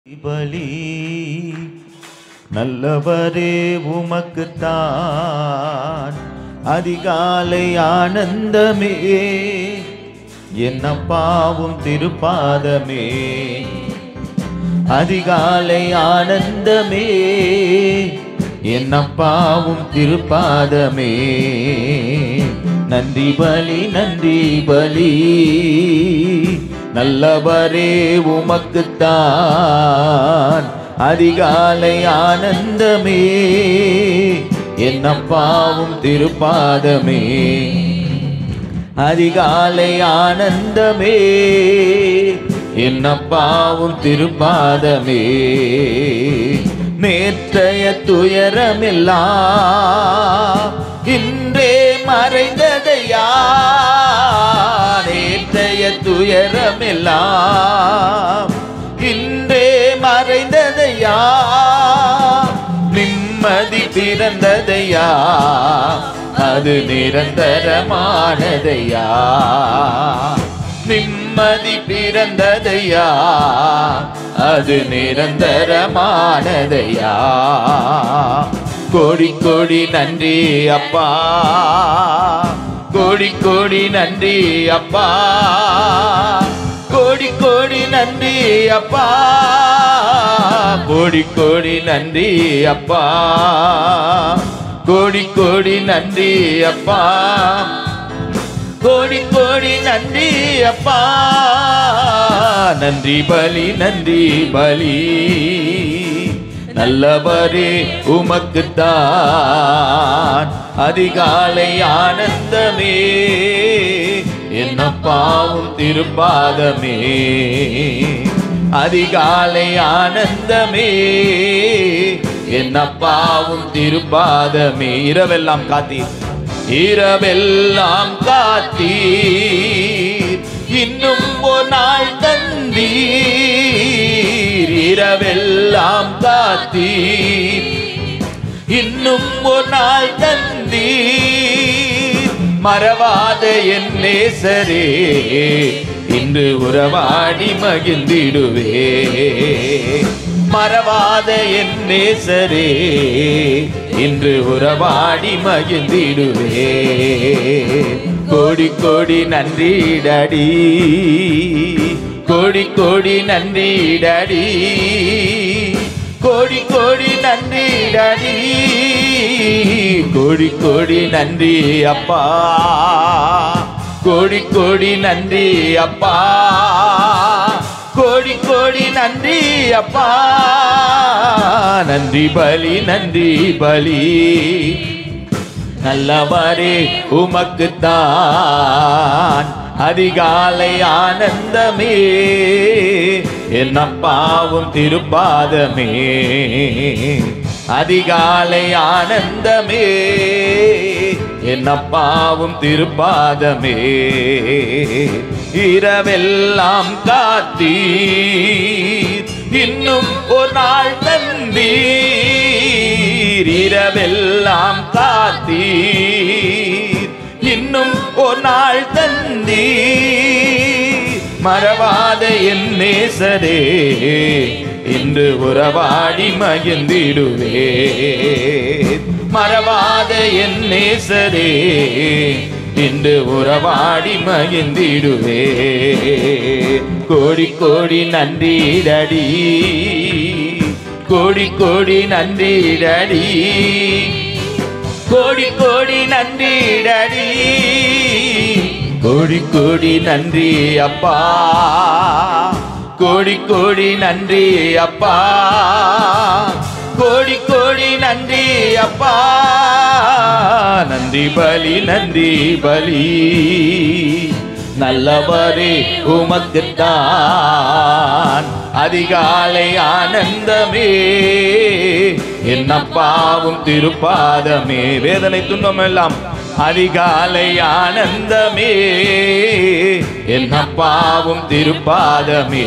பலி நல்லவரே உமக்குத்தான் அதிகாலை ஆனந்தமே என்னப்பாவும் திருப்பாதமே அதிகாலை ஆனந்தமே என்னப்பாவும் திருப்பாதமே நன்றி பலி நல்லவரே உமக்குத்தான் அதிகாலை ஆனந்தமே என்னப்பாவும் திருப்பாதமே அதிகாலை ஆனந்தமே என்னப்பாவும் திருப்பாதமே நேற்றைய துயரமெல்லாம் இன்றே மறைந்ததையா நேற்றைய துயரமெல்லாம் இன்றே மறைந்ததையா நிம்மதி பிறந்ததையா அது நிரந்தரமானதையா நிம்மதி பிறந்ததையா அது நிரந்தரமானதையா கோடி கோடி நன்றி அப்பா கோடி கோடி நன்றி அப்பா கோடி கோடி நன்றி அப்பா கோடி கோடி நன்றி அப்பா கோடி கோடி நன்றி அப்பா கோடி கோடி நன்றி அப்பா நன்றி பலி நல்லவரே உமக்குத்தான் அதிகாலை ஆனந்தமே என்னப்பாவும் திருப்பாதமே அதிகாலை ஆனந்தமே என்னப்பாவும் திருப்பாதமே இரவெல்லாம் காத்தீர் இரவெல்லாம் காத்தீர் இன்னும் ஒரு நாள் தந்தீர் இரவெல்லாம் காத்தீர் இன்னும் ஒரு நாள் தந்தீர் மறவாத என் நேசரே இன்று உறவாடி மகிழ்ந்திடுவே மறவாத என் நேசரே இன்று உறவாடி மகிழ்ந்திடுவே கோடி கோடி நன்றி டாடி கோடி கோடி நன்றி டாடி கோடி கோடி நன்றி டாடி கோடி கோடி நன்றி அப்பா கோடி கோடி நன்றி அப்பா கோடி கோடி நன்றி அப்பா நன்றி பலி நல்லவரே உமக்குத்தான் அதிகாலை ஆனந்தமே என்னப்பாவும் திருப்பாதமே அதிகாலை ஆனந்தமே என்னப்பாவும் திருப்பாதமே இரவெல்லாம் காத்தீர் இன்னும் ஒரு நாள் தந்தீர் இரவெல்லாம் காத்தீர் இன்னும் ஒரு நாள் தந்தீர் மறவாத என் நேசரே இன்று உறவாடி மகிழ்ந்திடுவே மறவாத என் நேசரே இன்று உறவாடி மகிழ்ந்திடுவே கோடி கோடி நன்றி டாடி கோடி கோடி நன்றி டாடி கோடி கோடி நன்றி டாடி கோடி கோடி நன்றி அப்பா கோடி கோடி நன்றி அப்பா கோடி கோடி நன்றி அப்பா நன்றி பலி நல்லவரே உமக்குத்தான் அதிகாலை ஆனந்தமே என்னப்பாவும் திருப்பாதமே வேதனை துன்பம் எல்லாம் அதிகாலை ஆனந்தமே என்னப்பாவும் திருப்பாதமே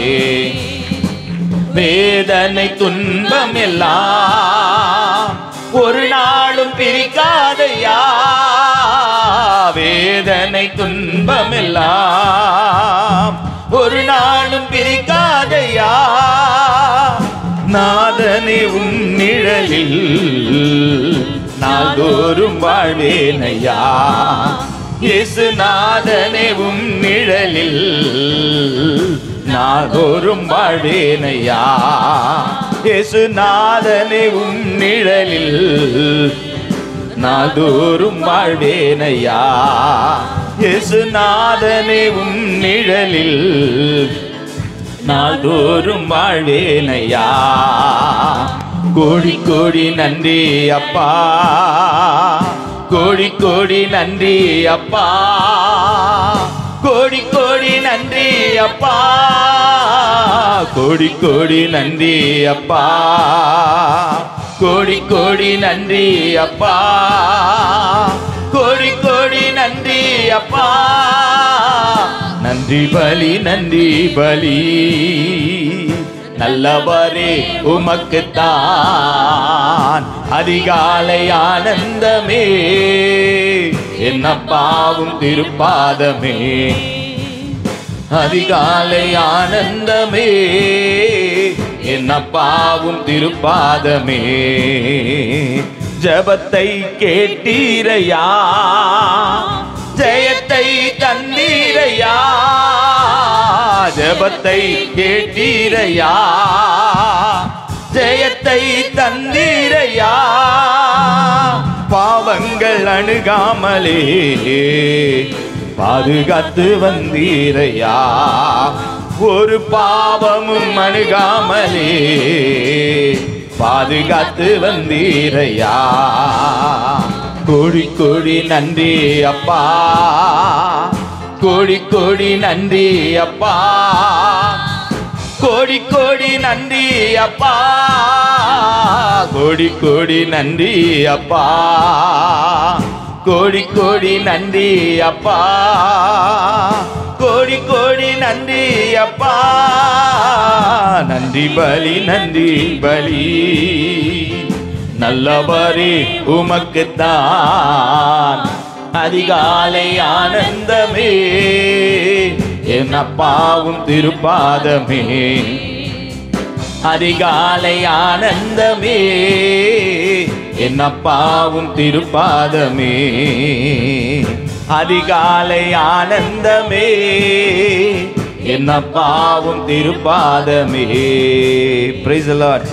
வேதனை துன்பம் எல்லாம் ஒரு நாளும் பிரிக்காதையா வேதனை துன்பம் எல்லாம் ஒரு நாளும் பிரிக்காதையா நாதனே உம் நிழலில் நாள்தோறும் வாழ்வேனையா. இயேசு நாதனே உம் நிழலில் நாள்தோறும் வாழ்வேனையா. இயேசு நாதனே உம் நிழலில் நாள்தோறும் வாழ்வேனையா. இயேசு நாதனே உம் நிழலில் நாள்தோறும் வாழ்வேனையா. கோடி கோடி நன்றி அப்பா, கோடி கோடி நன்றி அப்பா, கோடி கோடி நன்றி அப்பா, கோடி கோடி நன்றி அப்பா, கோடி கோடி நன்றி அப்பா, கோடி கோடி நன்றி அப்பா. நன்றி பலி நன்றி பலி நல்லவரே உமக்குத்தான். அதிகாலை ஆனந்தமே என்னப்பாவும் திருப்பாதமே. அதிகாலை ஆனந்தமே என்னப்பாவும் திருப்பாதமே. ஜபத்தை கேட்டீரையா, ஜெயத்தை தந்தீரையா. ஜபத்தை கேட்டீரையா, ஜெயத்தை தந்தீரையா. பாவங்கள் அணுகாமலே பாதுகாத்து வந்தீரையா. ஒரு பாவமும் அணுகாமலே பாதுகாத்து வந்தீரையா. கோடி கோடி நன்றி அப்பா, கோடி கோடி நன்றி அப்பா, கோடி கோடி நன்றி அப்பா, கோடி கோடி நன்றி அப்பா, கோடி கோடி நன்றி அப்பா, கோடி கோடி நன்றி அப்பா. நன்றி பலி நன்றி பலி நல்லவரே உமக்குத்தான். அதிகாலை ஆனந்தமே என்னப்பாவும் திருப்பாதமே. அதிகாலை ஆனந்தமே என்னப்பாவும் திருப்பாதமே. அதிகாலை ஆனந்தமே என்னப்பாவும் திருப்பாதமே. Praise the Lord.